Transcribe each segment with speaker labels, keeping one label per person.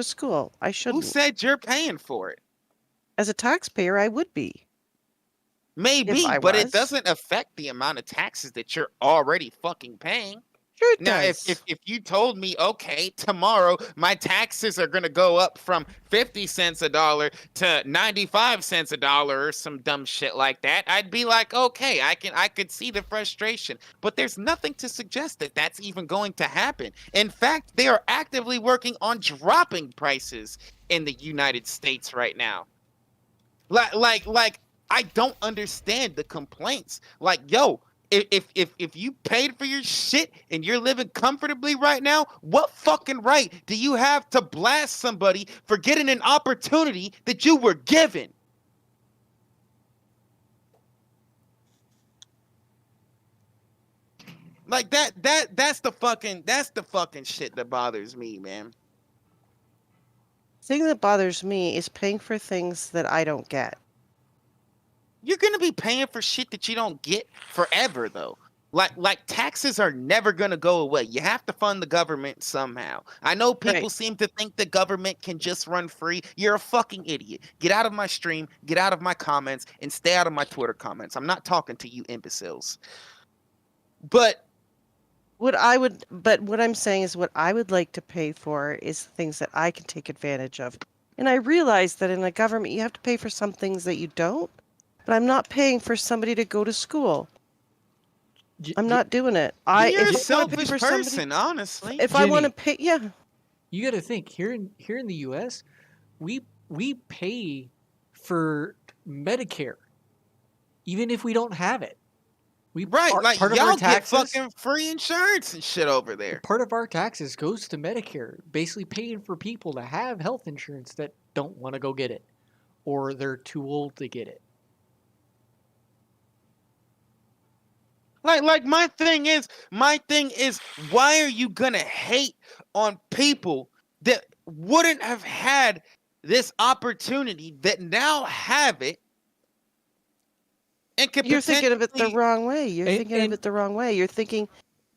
Speaker 1: to school. I
Speaker 2: Who
Speaker 1: shouldn't.
Speaker 2: said you're paying for it?
Speaker 1: As a taxpayer, I would be if
Speaker 2: Maybe,
Speaker 1: I
Speaker 2: but it
Speaker 1: was.
Speaker 2: doesn't affect the amount of taxes that you're already fucking paying.
Speaker 1: Sure it
Speaker 2: Now,
Speaker 1: does.
Speaker 2: if you told me, okay, tomorrow my taxes are gonna go up from 50 cents a dollar to 95 cents a dollar or some dumb shit like that, I'd be like, okay, I could see the frustration. But there's nothing to suggest that that's even going to happen. In fact, they are actively working on dropping prices in the United States right now. Like I don't understand the complaints. Like, yo, if you paid for your shit and you're living comfortably right now, what fucking right do you have to blast somebody for getting an opportunity that you were given? Like that's the fucking shit that bothers me, man.
Speaker 1: The thing that bothers me is paying for things that I don't get.
Speaker 2: You're gonna be paying for shit that you don't get forever though. Like taxes are never gonna go away. You have to fund the government somehow. I know people
Speaker 1: Right.
Speaker 2: seem to think the government can just run free. You're a fucking idiot. Get out of my stream, get out of my comments, and stay out of my Twitter comments. I'm not talking to you imbeciles. But
Speaker 1: What I'm saying is what I would like to pay for is things that I can take advantage of. And I realize that in a government you have to pay for some things that you don't, but I'm not paying for somebody to go to school. I'm not doing it.
Speaker 2: you're a
Speaker 1: If I want to pay
Speaker 2: selfish
Speaker 1: for somebody,
Speaker 2: person, honestly.
Speaker 1: if I want to
Speaker 3: Jenny,
Speaker 1: pay, yeah,
Speaker 3: you got to think here in the U.S. we pay for Medicare, even if we don't have it.
Speaker 2: Right, like
Speaker 3: Part of our
Speaker 2: y'all get
Speaker 3: taxes,
Speaker 2: fucking free insurance and shit over there.
Speaker 3: part of our taxes goes to Medicare, basically paying for people to have health insurance that don't want to go get it, or they're too old to get it.
Speaker 2: Like my thing is, why are you gonna hate on people that wouldn't have had this opportunity that now have it and can
Speaker 1: you're thinking of it the
Speaker 2: potentially
Speaker 1: wrong way. You're thinking of it the wrong way. You're thinking,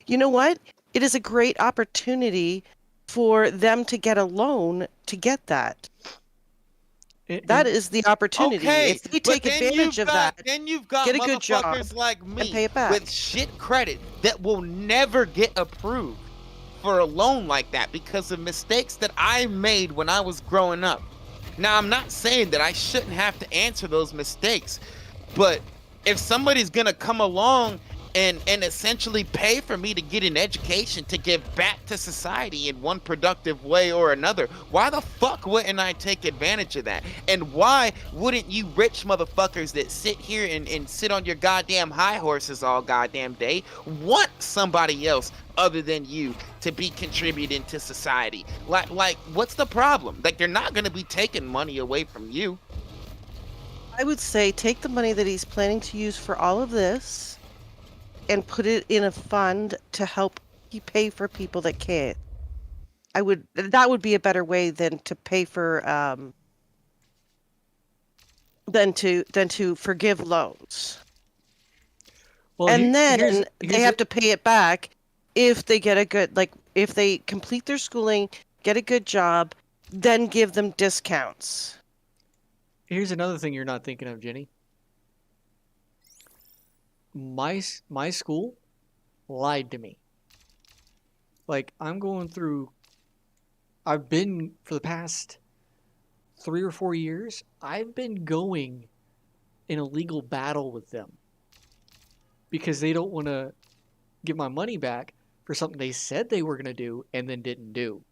Speaker 1: you know what? It is a great opportunity for them to get a loan to get that. That is the opportunity.
Speaker 2: okay,
Speaker 1: If they
Speaker 2: but
Speaker 1: take advantage of that,
Speaker 2: then you've got
Speaker 1: get a good job
Speaker 2: motherfuckers like
Speaker 1: and
Speaker 2: me
Speaker 1: pay it back.
Speaker 2: with shit credit that will never get approved for a loan like that because of mistakes that I made when I was growing up. Now, I'm not saying that I shouldn't have to answer those mistakes, but if somebody's gonna come along and essentially pay for me to get an education to give back to society in one productive way or another, why the fuck wouldn't I take advantage of that? And why wouldn't you rich motherfuckers that sit here and sit on your goddamn high horses all goddamn day want somebody else other than you to be contributing to society? Like what's the problem? Like, they're not gonna be taking money away from you.
Speaker 1: I would say take the money that he's planning to use for all of this and put it in a fund to help pay for people that can't. That would be a better way than to pay for than to forgive loans.
Speaker 3: Well,
Speaker 1: And then
Speaker 3: here's
Speaker 1: they have to pay it back if they get a good, like if they complete their schooling, get a good job, then give them discounts.
Speaker 3: Here's another thing you're not thinking of, Jenny. My school lied to me. Like, I've been, for the past 3 or 4 years, I've been going in a legal battle with them because they don't want to give my money back for something they said they were going to do and then didn't do.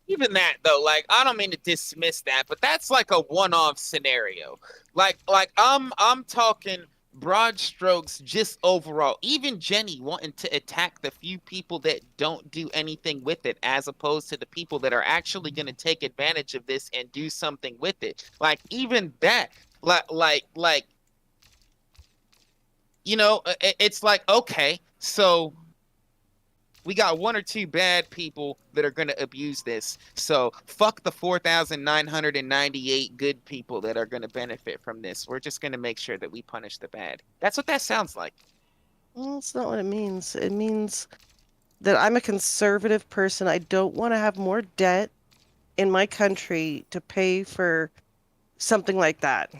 Speaker 2: Even that though, like, I don't mean to dismiss that, but that's like a one-off scenario. Like I'm talking broad strokes, just overall. Even Jenny wanting to attack the few people that don't do anything with it, as opposed to the people that are actually going to take advantage of this and do something with it. Like, even that, like, you know, it's like, okay, so we got one or two bad people that are going to abuse this. So fuck the 4,998 good people that are going to benefit from this. We're just going to make sure that we punish the bad. That's what that sounds like.
Speaker 1: Well, that's not what it means. It means that I'm a conservative person. I don't want to have more debt in my country to pay for something like that.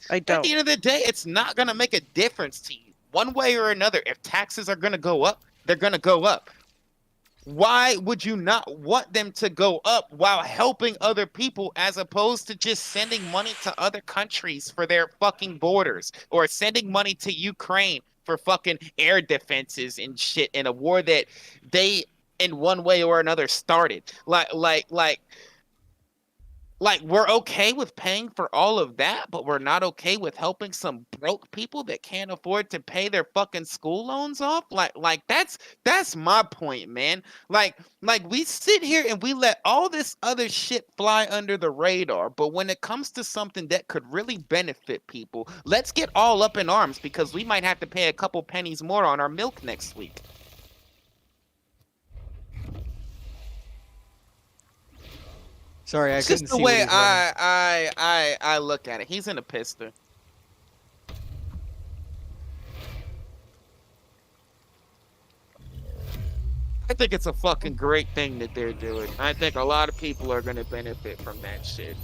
Speaker 1: I
Speaker 2: At
Speaker 1: don't.
Speaker 2: the end of the day, it's not going to make a difference to you one way or another. If taxes are going to go up, they're going to go up. Why would you not want them to go up while helping other people as opposed to just sending money to other countries for their fucking borders or sending money to Ukraine for fucking air defenses and shit in a war that they in one way or another started? Like we're okay with paying for all of that, but we're not okay with helping some broke people that can't afford to pay their fucking school loans off. Like that's my point, man. Like we sit here and we let all this other shit fly under the radar, but when it comes to something that could really benefit people, let's get all up in arms because we might have to pay a couple pennies more on our milk next week.
Speaker 3: Sorry, I
Speaker 2: It's
Speaker 3: couldn't
Speaker 2: just the
Speaker 3: see what
Speaker 2: way
Speaker 3: he's running.
Speaker 2: I look at it. He's in a pista. I think it's a fucking great thing that they're doing. I think a lot of people are gonna benefit from that shit.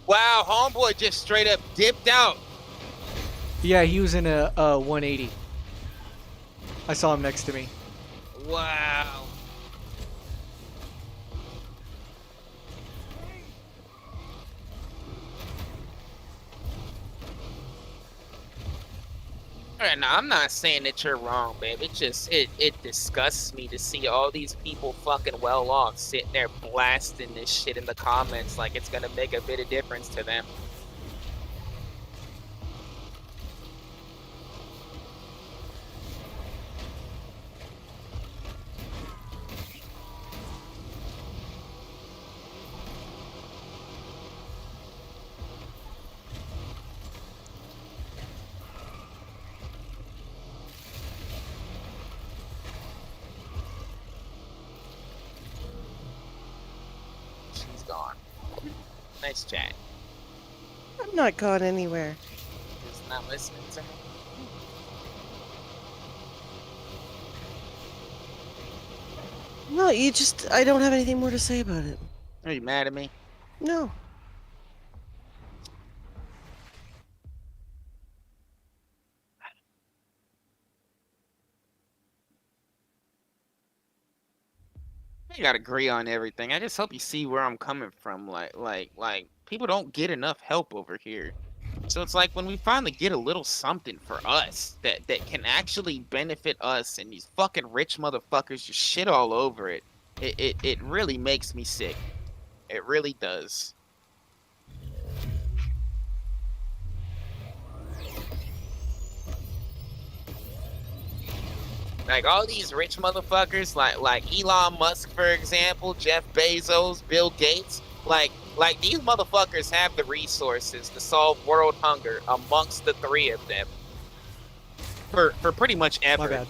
Speaker 2: Wow, homeboy just straight up dipped out.
Speaker 3: Yeah, he was in a 180. I saw him next to me.
Speaker 2: Wow. All right, now I'm not saying that you're wrong, babe. It disgusts me to see all these people fucking well off sitting there blasting this shit in the comments like it's gonna make a bit of difference to them. She's gone. Nice chat.
Speaker 1: I'm not gone anywhere.
Speaker 2: Just not listening to me.
Speaker 1: No, I don't have anything more to say about it.
Speaker 2: Are you mad at me?
Speaker 1: No.
Speaker 2: You gotta agree on everything. I just hope you see where I'm coming from. Like people don't get enough help over here. So it's like when we finally get a little something for us that can actually benefit us, and these fucking rich motherfuckers just shit all over it. It really makes me sick. It really does. Like all these rich motherfuckers, like Elon Musk, for example, Jeff Bezos, Bill Gates, like these motherfuckers have the resources to solve world hunger amongst the three of them for pretty much
Speaker 3: My
Speaker 2: ever.
Speaker 3: bad.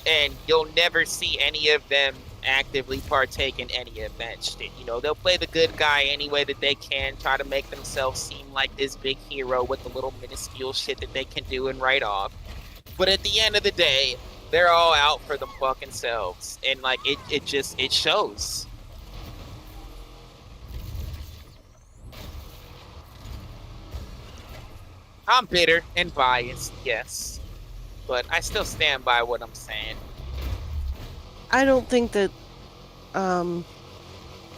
Speaker 2: And you'll never see any of them actively partake in any of that shit. You know, they'll play the good guy any way that they can, try to make themselves seem like this big hero with the little minuscule shit that they can do and write off. But at the end of the day, they're all out for them fucking selves. And like it shows. I'm bitter and biased, yes. But I still stand by what I'm saying.
Speaker 1: I don't think that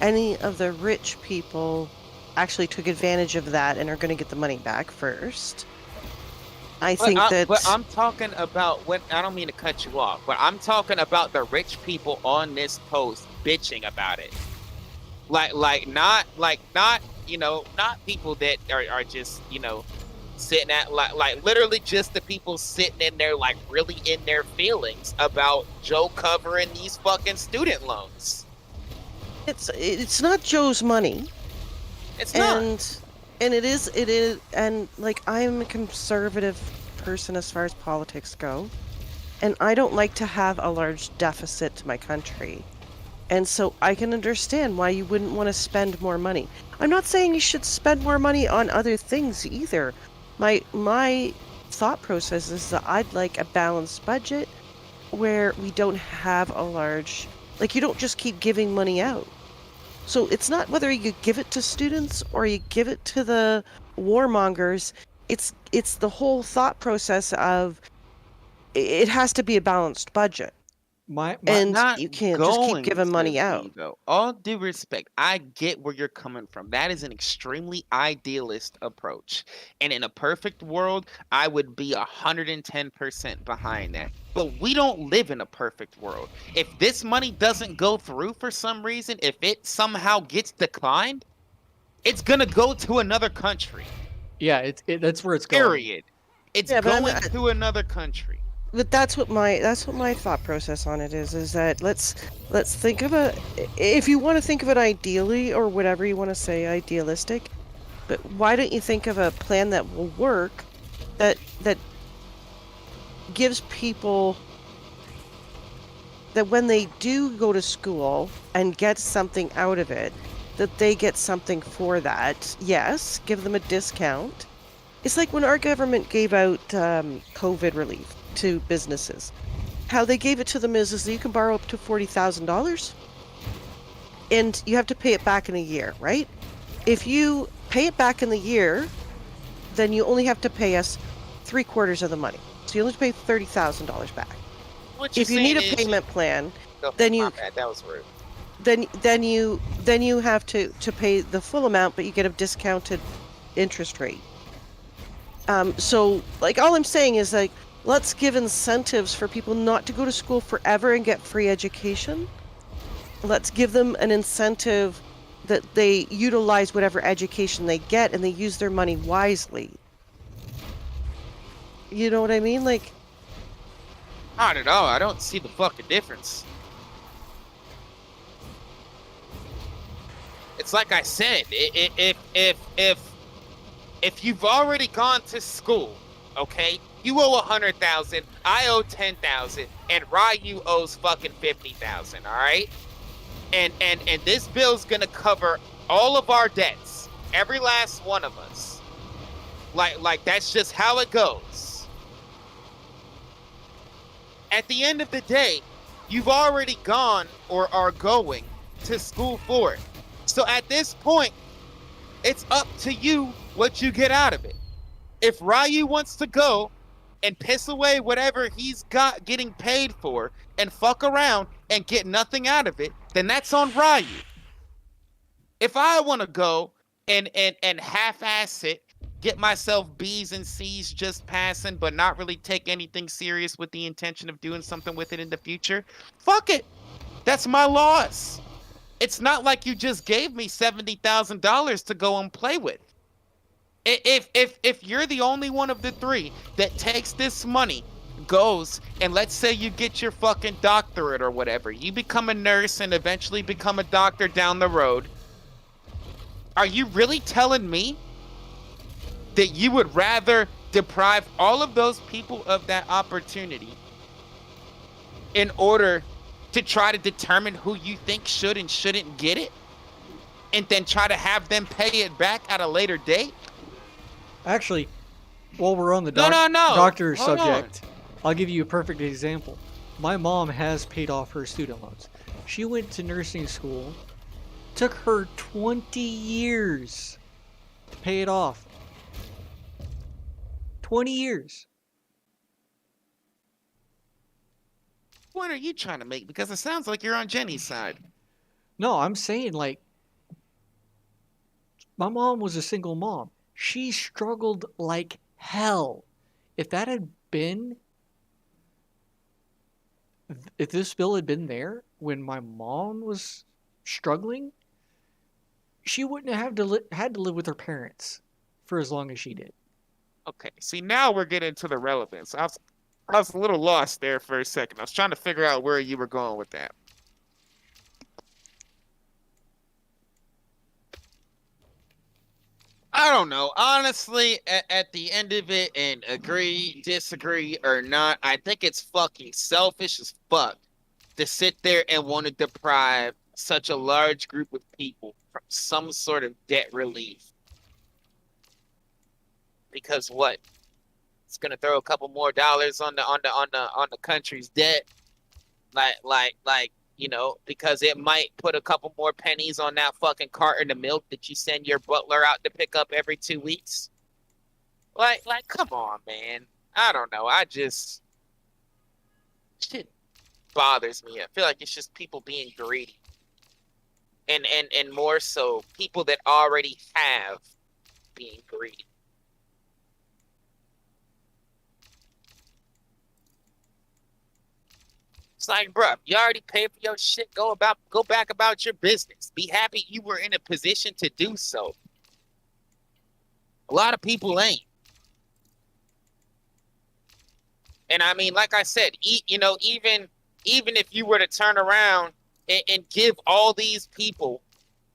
Speaker 1: any of the rich people actually took advantage of that and are going to get the money back first. I think that.
Speaker 2: But I'm talking about when I don't mean to cut you off, but I'm talking about the rich people on this post bitching about it. Not not people that are just, sitting at like literally just the people sitting in there like really in their feelings about Joe covering these fucking student loans.
Speaker 1: It's not Joe's money.
Speaker 2: It's not.
Speaker 1: And it is, and like I'm a conservative person as far as politics go. and I don't like to have a large deficit to my country. And so I can understand why you wouldn't want to spend more money. I'm not saying you should spend more money on other things either. My thought process is that I'd like a balanced budget where we don't have a large, like you don't just keep giving money out. So it's not whether you give it to students or you give it to the warmongers. It's the whole thought process of it has to be a balanced budget,
Speaker 3: My
Speaker 1: and
Speaker 2: Not
Speaker 1: you can't just keep
Speaker 2: going
Speaker 1: giving
Speaker 2: to
Speaker 1: money out.
Speaker 2: be, though. All due respect, I get where you're coming from. That is an extremely idealist approach. And in a perfect world, I would be 110% behind that. But we don't live in a perfect world. If this money doesn't go through for some reason, if it somehow gets declined, it's gonna go to another country.
Speaker 3: Yeah, that's where it's going.
Speaker 2: Period. It's
Speaker 1: Yeah, but
Speaker 2: going to another country.
Speaker 1: but that's what my thought process on it is that let's think of a, if you want to think of it ideally or whatever you want to say, idealistic, but why don't you think of a plan that will work, that gives people that when they do go to school and get something out of it, that they get something for that. Yes, give them a discount. It's like when our government gave out COVID relief to businesses. How they gave it to them is that you can borrow up to $40,000 and you have to pay it back in a year, right? If you pay it back in the year, then you only have to pay us 3/4 of the money. So you only have to pay $30,000 back.
Speaker 2: What
Speaker 1: If you need a
Speaker 2: saying is
Speaker 1: payment plan,
Speaker 2: Oh,
Speaker 1: then
Speaker 2: my
Speaker 1: you
Speaker 2: bad, that was rude.
Speaker 1: then you have to pay the full amount, but you get a discounted interest rate. So like all I'm saying is like let's give incentives for people not to go to school forever and get free education. Let's give them an incentive that they utilize whatever education they get and they use their money wisely. You know what I mean? Like,
Speaker 2: Not at all. I don't see the fucking difference. It's like I said, if you've already gone to school, okay, you owe 100,000, I owe 10,000, and Ryu owes fucking 50,000. All right, and this bill's gonna cover all of our debts, every last one of us. Like that's just how it goes. At the end of the day, you've already gone or are going to school for it. So at this point, it's up to you what you get out of it. If Ryu wants to go and piss away whatever he's got getting paid for and fuck around and get nothing out of it, then that's on Ryu. If I want to go and half-ass it, get myself B's and C's just passing, but not really take anything serious with the intention of doing something with it in the future, fuck it. That's my loss. It's not like you just gave me $70,000 to go and play with. If you're the only one of the three that takes this money, goes, and let's say you get your fucking doctorate or whatever, you become a nurse and eventually become a doctor down the road, are you really telling me that you would rather deprive all of those people of that opportunity in order to try to determine who you think should and shouldn't get it, and then try to have them pay it back at a later date?
Speaker 3: Actually, while we're on the
Speaker 2: No.
Speaker 3: doctor
Speaker 2: Hold
Speaker 3: subject, I'll give you a perfect example. My mom has paid off her student loans. She went to nursing school. Took her 20 years to pay it off. 20 years.
Speaker 2: What are you trying to make? Because it sounds like you're on Jenny's side.
Speaker 3: No, I'm saying like my mom was a single mom. She struggled like hell. If that had been if this bill had been there when my mom was struggling, she wouldn't have had to live with her parents for as long as she did.
Speaker 2: Okay, see, now we're getting to the relevance. I was a little lost there for a second. I was trying to figure out where you were going with that. I don't know. Honestly, at the end of it, and agree, disagree, or not, I think it's fucking selfish as fuck to sit there and want to deprive such a large group of people from some sort of debt relief. Because what? It's gonna throw a couple more dollars on the country's debt. Like, you know, because it might put a couple more pennies on that fucking carton of milk that you send your butler out to pick up every 2 weeks. Like, come on, man. I don't know. Shit bothers me. I feel like it's just people being greedy. And more so people that already have being greedy. It's like, bro, you already paid for your shit. Go back about your business. Be happy you were in a position to do so. A lot of people ain't. And I mean, like I said, you know, even if you were to turn around and give all these people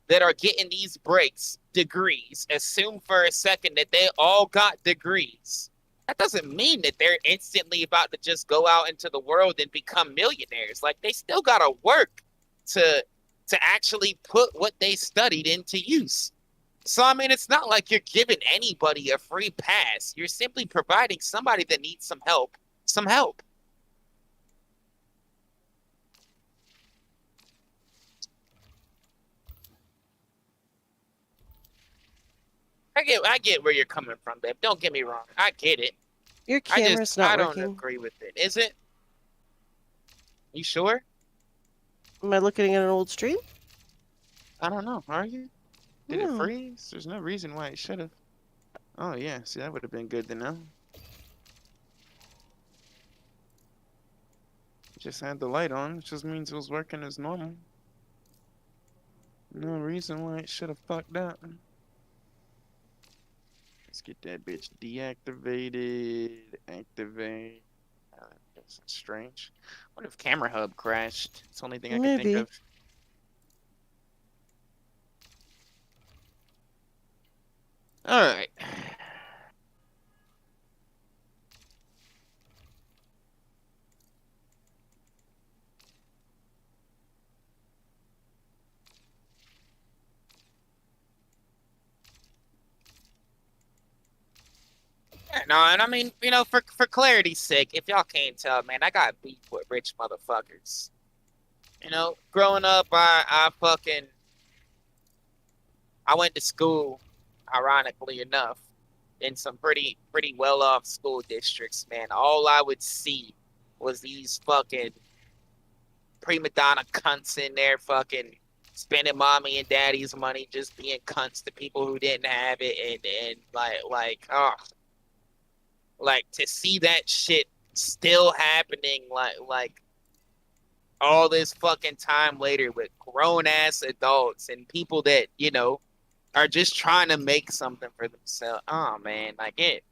Speaker 2: that are getting these breaks degrees, assume for a second that they all got degrees. That doesn't mean that they're instantly about to just go out into the world and become millionaires. Like, they still gotta work to actually put what they studied into use. So I mean, it's not like you're giving anybody a free pass. You're simply providing somebody that needs some help some help. I get where you're coming from, babe. Don't get me wrong. I get it.
Speaker 1: Your camera's not
Speaker 2: I don't
Speaker 1: working.
Speaker 2: agree with it. Is it? You sure?
Speaker 1: Am I looking at an old stream?
Speaker 2: I don't know. Are you? Did it
Speaker 1: No.
Speaker 2: freeze? There's no reason why it should have. Oh yeah, see, that would have been good to know. Just had the light on, which just means it was working as normal. No reason why it should have fucked up. Let's get that bitch deactivated. Activate. That's strange. What if camera hub crashed? It's the only thing I can think
Speaker 1: Maybe.
Speaker 2: of. All right. Yeah, no, and I mean, you know, for clarity's sake, if y'all can't tell, man, I got beef with rich motherfuckers. You know, growing up, I went to school, ironically enough, in some pretty well off school districts, man. All I would see was these fucking prima donna cunts in there fucking spending mommy and daddy's money, just being cunts to people who didn't have it, and like to see that shit still happening like all this fucking time later with grown ass adults and people that, you know, are just trying to make something for themselves. Oh man, like it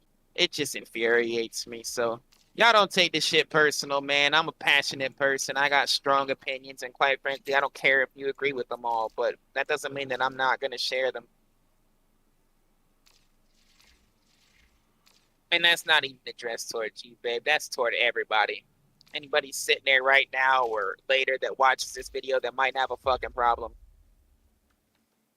Speaker 2: just infuriates me. So y'all don't take this shit personal, man. I'm a passionate person. I got strong opinions, and quite frankly, I don't care if you agree with them all, but that doesn't mean that I'm not gonna share them. And that's not even addressed towards you, babe. That's toward everybody. Anybody sitting there right now or later that watches this video that might have a fucking problem.